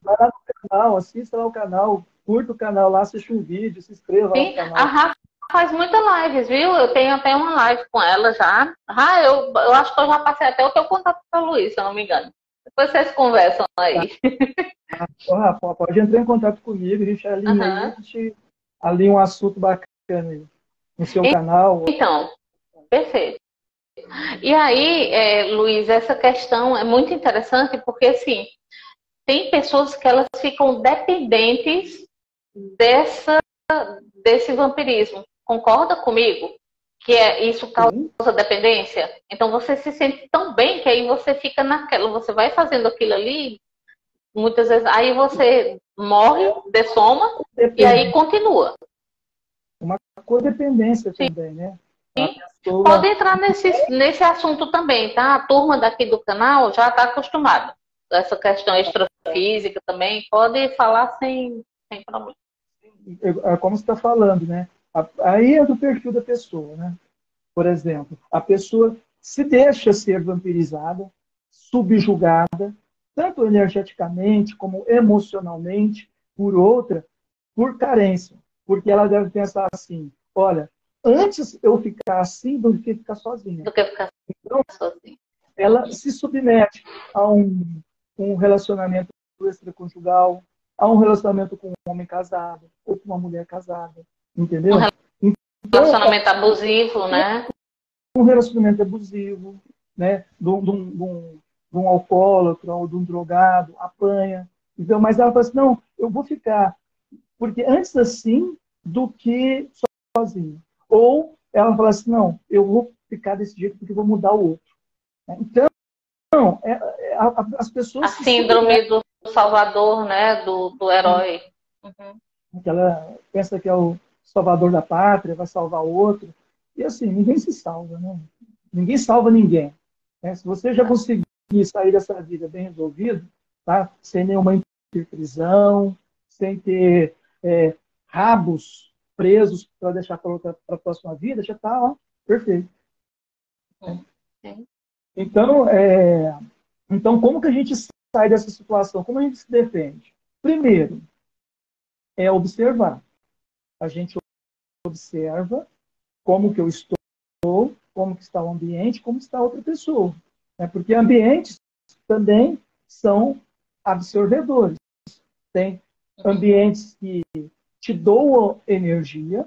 Vai lá no canal, assista lá o canal, curta o canal lá, assiste um vídeo, se inscreva lá no canal. A Rafa faz muitas lives, viu? Eu tenho até uma live com ela já. Eu acho que eu já passei até o teu contato para o Luiz, se eu não me engano. Depois vocês conversam aí. Rafa, pode entrar em contato comigo, a gente alinha aí, a gente alinha um assunto bacana aí no seu canal. Então, perfeito. E aí, Luiz, essa questão é muito interessante porque, assim, tem pessoas que elas ficam dependentes desse vampirismo. Concorda comigo? Que isso causa dependência? Então você se sente tão bem que aí você fica naquela, você vai fazendo aquilo ali, muitas vezes, aí você morre, dessoma, e aí continua. Uma codependência também, né? Pessoa... Pode entrar nesse assunto também, tá? A turma daqui do canal já está acostumada. Essa questão extrafísica também, pode falar sem problema. Como você está falando, né? Aí é do perfil da pessoa, né? Por exemplo, a pessoa se deixa ser vampirizada, subjugada, tanto energeticamente como emocionalmente, por outra, por carência. Porque ela deve pensar assim, olha, antes eu ficar assim do que ficar sozinha. Do que ficar sozinha. Ela se submete a um relacionamento extraconjugal, a um relacionamento com um homem casado ou com uma mulher casada, entendeu? Relacionamento abusivo, né? Um relacionamento abusivo, né? De um alcoólatra ou de um drogado, apanha. Então, mas ela fala assim, não, eu vou ficar, porque antes assim do que sozinha. Ou ela fala assim, não, eu vou ficar desse jeito porque eu vou mudar o outro. Então, as pessoas... A síndrome do salvador, né? Do herói. Ela pensa que é o salvador da pátria, vai salvar o outro. E assim, ninguém se salva, né? Ninguém salva ninguém. Né? Se você já conseguir sair dessa vida bem resolvido, tá? Sem nenhuma interprisão, sem ter rabos presos para deixar para a próxima vida, já está perfeito. Então, então, como que a gente sai dessa situação? Como a gente se defende? Primeiro, é observar. A gente observa como que eu estou, como que está o ambiente, como está a outra pessoa. Né? Porque ambientes também são absorvedores. Tem ambientes que te doam energia,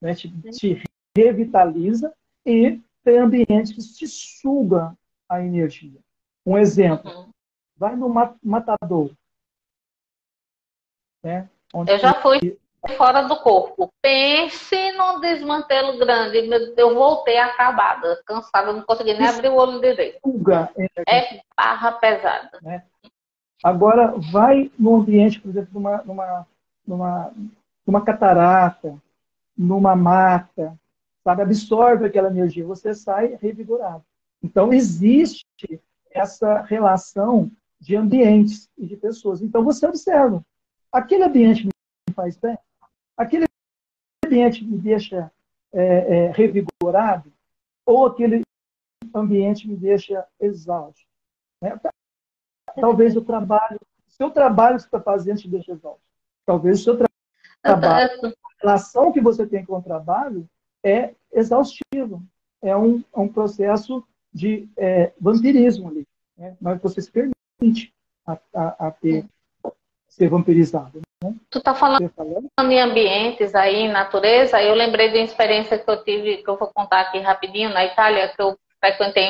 né? te revitaliza, e tem ambientes que te sugam a energia. Um exemplo, vai no matador, né? Onde Eu já fui fora do corpo. Pense num desmantelo grande. Eu voltei acabada, cansada, não consegui nem abrir o olho direito. suga energia, É barra pesada. né? Agora, vai no ambiente, por exemplo, numa catarata, numa mata, sabe? Absorve aquela energia, você sai revigorado. Então, existe essa relação de ambientes e de pessoas. Então, você observa. Aquele ambiente me faz bem? Aquele ambiente me deixa revigorado? Ou aquele ambiente me deixa exausto? Né? Talvez o seu trabalho que você está fazendo te deixe exausto. Talvez o seu trabalho, a relação que você tem com o trabalho é exaustivo. É um processo de vampirismo ali. Né? Mas você se permite ser vampirizado. Né? Tu tá falando em ambientes aí, natureza, eu lembrei de uma experiência que eu tive, que eu vou contar aqui rapidinho, na Itália, que eu frequentei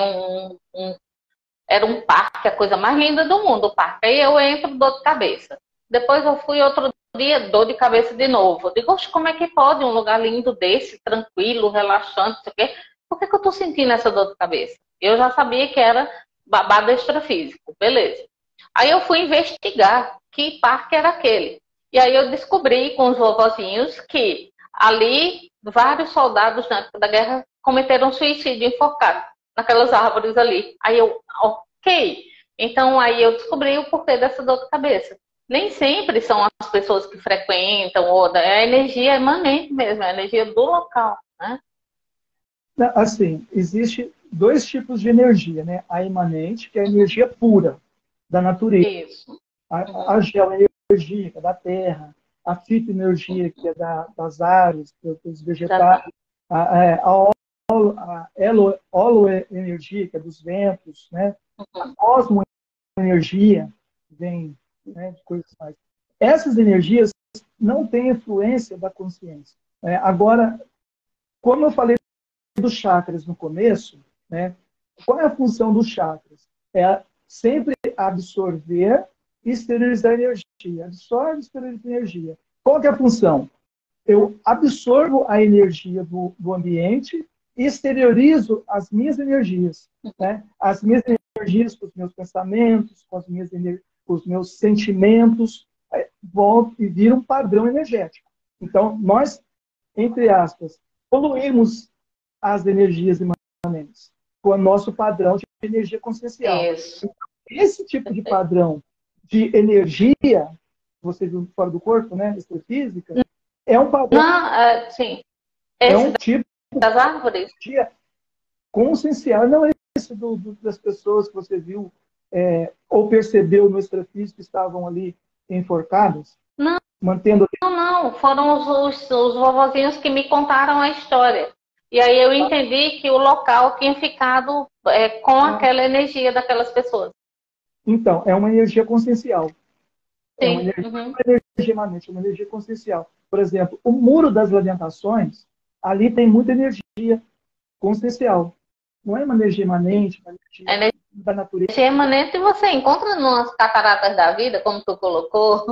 era um parque, a coisa mais linda do mundo, o parque. Aí eu entro, dor de cabeça. Depois eu fui outro dia, dor de cabeça de novo. Eu digo, oxe, como é que pode um lugar lindo desse, tranquilo, relaxante, não sei o quê? Por que eu tô sentindo essa dor de cabeça? Eu já sabia que era babado extrafísico, beleza. Aí eu fui investigar que parque era aquele. E aí eu descobri com os vovozinhos que ali vários soldados na época da guerra cometeram suicídio enforcado naquelas árvores ali. Aí eu, ok. Então aí eu descobri o porquê dessa dor de cabeça. Nem sempre são as pessoas que frequentam, ou é a energia emanente mesmo, é a energia do local, né? Assim, existe dois tipos de energia, né? A imanente, que é a energia pura da natureza. Isso. A geoenergia, que é da terra. A fitoenergia, que é das árvores, dos vegetais. A holoenergia, que é dos ventos, né? A cosmoenergia, que vem, né, de coisas mais. Essas energias não têm influência da consciência. Agora, como eu falei dos chakras no começo, né, qual é a função dos chakras? É sempre absorver e esterilizar energia. Absorve e esteriliza energia. Qual que é a função? Eu absorvo a energia do ambiente e exteriorizo as minhas energias. Né? As minhas energias com os meus pensamentos, com os meus sentimentos, voltam e viram um padrão energético. Então, nós, entre aspas, poluímos as energias imanentes com o nosso padrão de energia consciencial. Isso. Esse tipo de padrão de energia, você viu fora do corpo, né, extrafísica, é um padrão. Não, sim. É um tipo das árvores de consciencial, não é esse das pessoas que você viu ou percebeu no extrafísico que estavam ali enforcadas, não, mantendo. não, foram os vovozinhos que me contaram a história. E aí eu entendi que o local tinha ficado com aquela energia daquelas pessoas. Então, é uma energia consciencial. É uma Sim. energia imanente, é uma energia consciencial. Por exemplo, o Muro das Lamentações, ali tem muita energia consciencial. Não é uma energia imanente, uma energia da natureza. Energia imanente você encontra nas cataratas da vida, como tu colocou,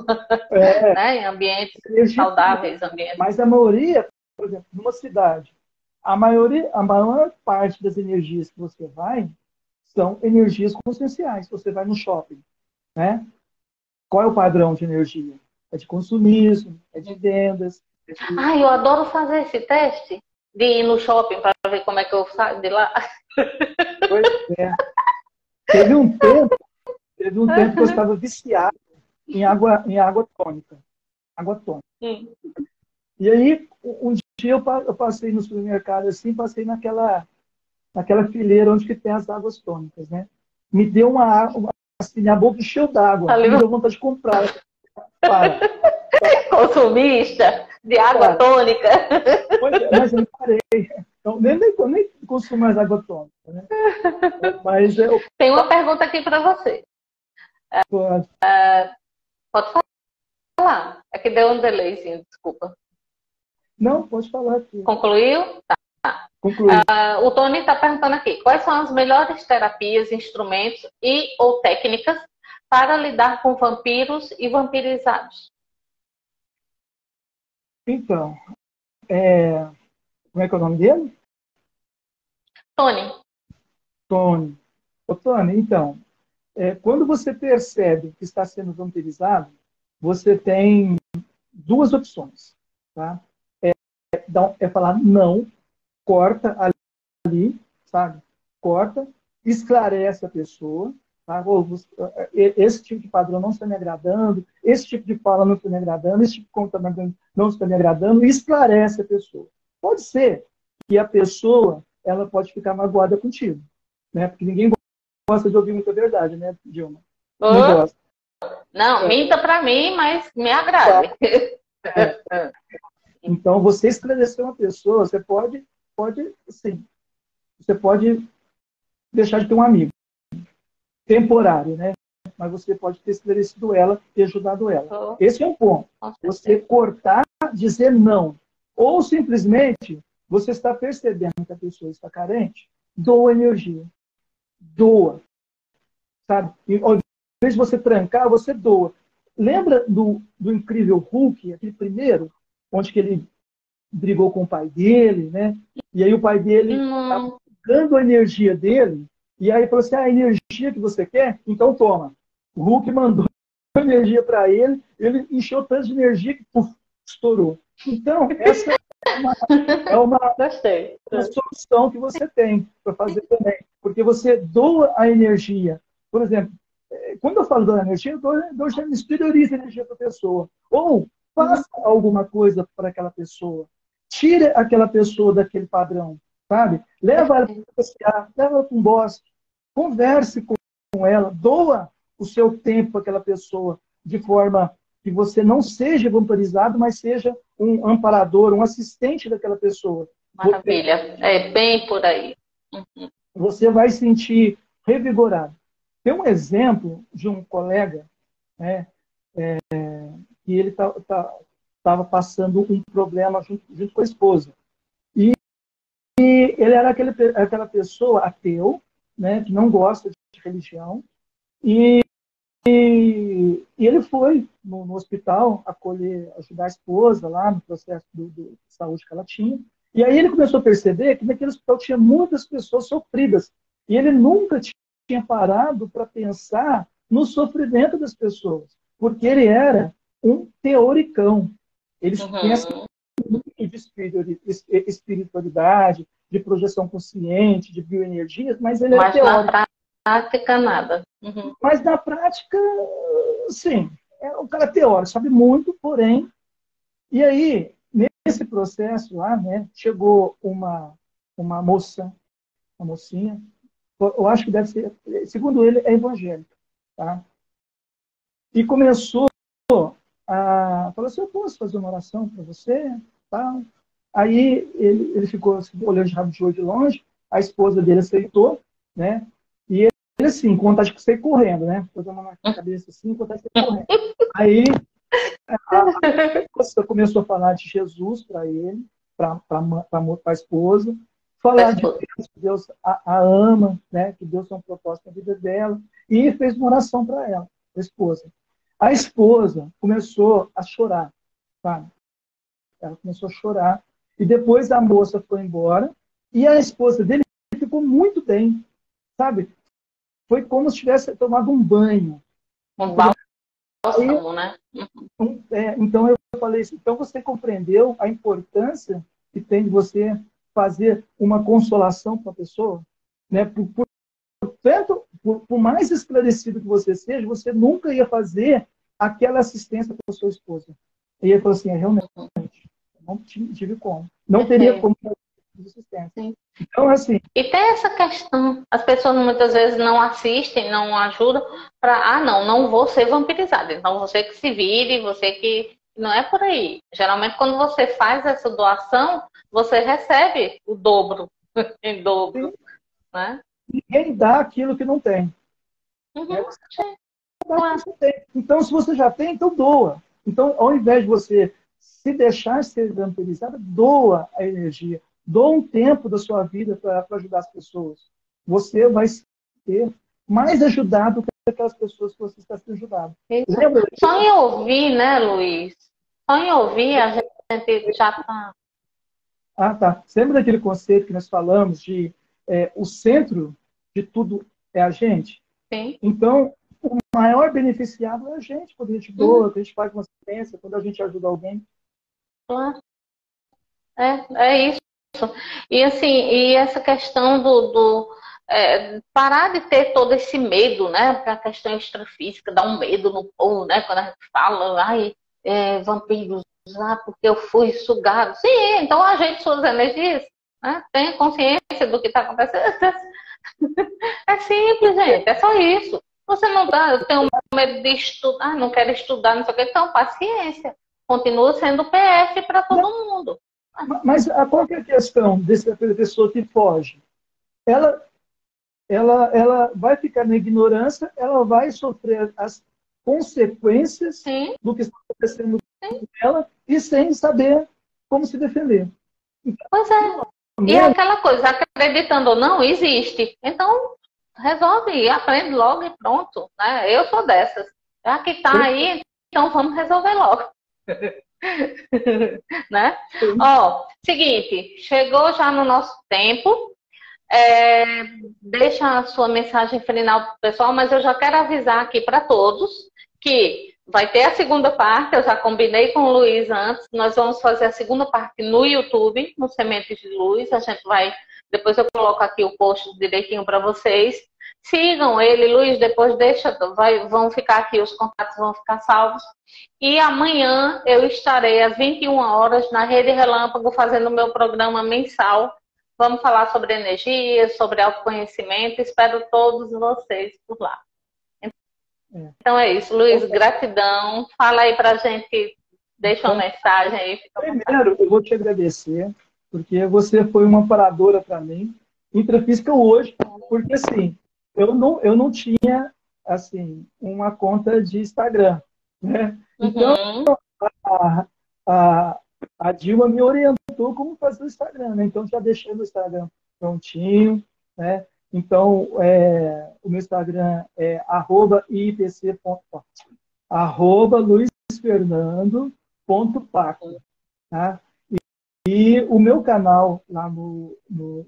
né? Em ambientes saudáveis. Mas a maioria, por exemplo, numa cidade, a maior parte das energias que você vai são energias conscienciais. Você vai no shopping, né? Qual é o padrão de energia? É de consumismo, é de vendas. Eu adoro fazer esse teste de ir no shopping para ver como é que eu saio de lá. Pois é. Teve um tempo que eu estava viciado em água tônica. Água tônica. E aí, um dia eu passei no supermercado assim, passei naquela naquela fileira onde que tem as águas tônicas, né? Me deu uma água, assim, minha boca encheu d'água, me deu vontade de comprar. Para. Consumista de água tônica. Mas eu parei. Eu nem consumo mais água tônica, né? Mas Tem uma pergunta aqui para você. Pode. Pode falar. É que deu um delayzinho, desculpa. Não, pode falar aqui. Concluiu? Tá. Concluí. O Tony está perguntando aqui, quais são as melhores terapias, instrumentos e ou técnicas para lidar com vampiros e vampirizados? Então, como é que é o nome dele? Tony. Tony. Ô, Tony, então, quando você percebe que está sendo vampirizado, você tem duas opções. Tá? Falar não, corta ali, sabe? Corta, esclarece a pessoa. Tá? Esse tipo de padrão não está me agradando, esse tipo de fala não está me agradando, esse tipo de comportamento não está me agradando, e esclarece a pessoa. Pode ser que a pessoa ela pode ficar magoada contigo, né? Porque ninguém gosta de ouvir muita verdade, né, Dilma? Não gosta. Não, minta para mim, mas me agrade. Então, você esclarecer uma pessoa, você pode, sim, você pode deixar de ter um amigo temporário, né? Mas você pode ter esclarecido ela e ajudado ela. Esse é um ponto. Você cortar, dizer não. Ou simplesmente você está percebendo que a pessoa está carente, doa energia. Doa. Sabe? E, ao invés de você trancar, você doa. Lembra do Incrível Hulk, aquele primeiro, onde que ele brigou com o pai dele, né? E aí o pai dele estava dando a energia dele, e aí falou assim, a energia que você quer? Então toma. O Hulk mandou energia para ele, ele encheu tanto de energia que estourou. Então, essa é uma solução que você tem para fazer também. Porque você doa a energia. Por exemplo, quando eu falo doar energia, eu já exteriorizo energia para a pessoa. Ou faça alguma coisa para aquela pessoa. Tire aquela pessoa daquele padrão, sabe? Leva ela para passear, leva ela para um bosque, converse com ela, doa o seu tempo para aquela pessoa, de forma que você não seja vampirizado, mas seja um amparador, um assistente daquela pessoa. Maravilha, é bem por aí. Você vai se sentir revigorado. Tem um exemplo de um colega, né, que ele estava passando um problema junto com a esposa. E ele era aquela pessoa ateu, né, que não gosta de religião, e ele foi no hospital ajudar a esposa lá no processo de saúde que ela tinha. E aí ele começou a perceber que naquele hospital tinha muitas pessoas sofridas. E ele nunca tinha parado para pensar no sofrimento das pessoas, porque ele era um teoricão. Ele pensa muito de espiritualidade, de projeção consciente, de bioenergias, mas ele é teórico. Na prática, nada. Mas na prática, sim, é um cara teórico, sabe muito, porém. E aí, nesse processo lá, né, chegou uma moça, uma mocinha, eu acho que deve ser, segundo ele, é evangélica, tá? E começou a falar assim, eu posso fazer uma oração para você? Tá? Aí ele ficou assim, olhando de rabo de olho de longe, a esposa dele aceitou, né? E ele assim, com vontade de sair correndo, né? Pôs a mão na cabeça assim, com vontade de sair correndo. Aí a moça começou a falar de Jesus para ele, para a esposa, falar de Deus, que Deus a ama, né? Que Deus tem um propósito na vida dela, e fez uma oração para ela, a esposa. A esposa começou a chorar, sabe? Ela começou a chorar. E depois a moça foi embora. E a esposa dele ficou muito bem, sabe? Foi como se tivesse tomado um banho. Um bálsamo, né? Então eu falei assim, então você compreendeu a importância que tem de você fazer uma consolação para a pessoa? Né? Por mais esclarecido que você seja, você nunca ia fazer aquela assistência para a sua esposa. E ele falou assim, realmente, não tive como. Não teria como. de assistência. Sim. Então, assim... E tem essa questão, as pessoas muitas vezes não assistem, não ajudam, para, não vou ser vampirizada, então você que se vire, você que... Não é por aí. Geralmente, quando você faz essa doação, você recebe o dobro, em dobro, né? Ninguém dá aquilo que não tem. Uhum. Você dá aquilo que você tem. Então, se você já tem, então doa. Então, ao invés de você se deixar ser vampirizada, doa a energia. Doa um tempo da sua vida para ajudar as pessoas. Você vai ser mais ajudado que aquelas pessoas que você está sendo ajudado. Lembra? Só em ouvir, né, Luiz? Só em ouvir a gente já está... Ah, tá. Lembra daquele conceito que nós falamos de o centro de tudo é a gente? Sim. Então, o maior beneficiado é a gente, quando a gente doa, quando a gente faz uma assistência, quando a gente ajuda alguém. Claro. É isso. E assim, e essa questão parar de ter todo esse medo, né? Para a questão extrafísica, dá um medo no povo, né? Quando a gente fala, vampiros, porque eu fui sugado. Sim, então ajeite suas energias, né? Tenha consciência do que está acontecendo. É simples, gente, é só isso. Você não dá, eu tenho medo de estudar, não quero estudar, não sei o que, então paciência. Continua sendo PF para todo mundo. Mas qual que é a questão dessa pessoa que foge? Ela vai ficar na ignorância, ela vai sofrer as consequências do que está acontecendo com ela e sem saber como se defender. Então, pois é. E é aquela coisa, acreditando ou não, existe. Então, resolve, aprende logo e pronto. Né? Eu sou dessas. Já que está aí, então vamos resolver logo. Né? Ó, seguinte, chegou já no nosso tempo. Deixa a sua mensagem final para o pessoal, mas eu já quero avisar aqui para todos que vai ter a segunda parte, eu já combinei com o Luiz antes, nós vamos fazer a segunda parte no YouTube, no Sementes de Luz, a gente vai, depois eu coloco aqui o post direitinho para vocês. Sigam ele, Luiz, depois vão ficar aqui, os contatos vão ficar salvos. E amanhã eu estarei às 21 horas na Rede Relâmpago fazendo o meu programa mensal. Vamos falar sobre energia, sobre autoconhecimento. Espero todos vocês por lá. Então é isso, Luiz, gratidão. Fala aí pra gente, deixa uma mensagem aí. Primeiro, eu vou te agradecer, porque você foi uma paradora para mim, intrafísica hoje, porque assim, eu não tinha assim, uma conta de Instagram, né? Então, a Dilma me orientou como fazer o Instagram, né? Então, já deixei o Instagram prontinho, né? Então, o meu Instagram é @ipc.pac, @luisfernando.pac, tá? E o meu canal lá no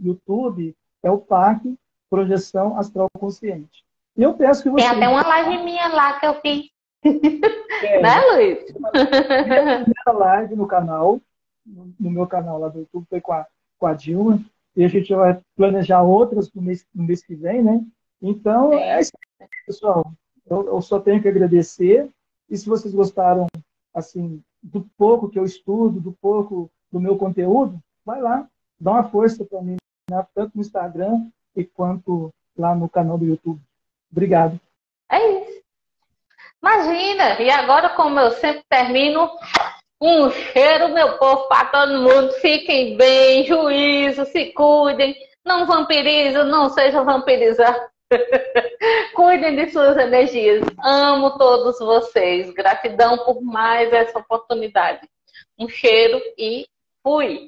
YouTube é o PAC, Projeção Astral Consciente. E eu peço que você... Tem até uma live minha lá que eu fiz. Né, Luiz? Minha primeira live no canal, no meu canal lá do YouTube, foi com a Dilma. E a gente vai planejar outras no mês que vem, né? Então, é isso, pessoal. Eu só tenho que agradecer. E se vocês gostaram, assim, do pouco que eu estudo, do pouco do meu conteúdo, vai lá, dá uma força para mim, né? Tanto no Instagram quanto lá no canal do YouTube. Obrigado. É isso. Imagina! E agora, como eu sempre termino, um cheiro, meu povo, para todo mundo. Fiquem bem, juízo, se cuidem. Não vampirizem, não sejam vampirizados. Cuidem de suas energias. Amo todos vocês. Gratidão por mais essa oportunidade. Um cheiro e fui!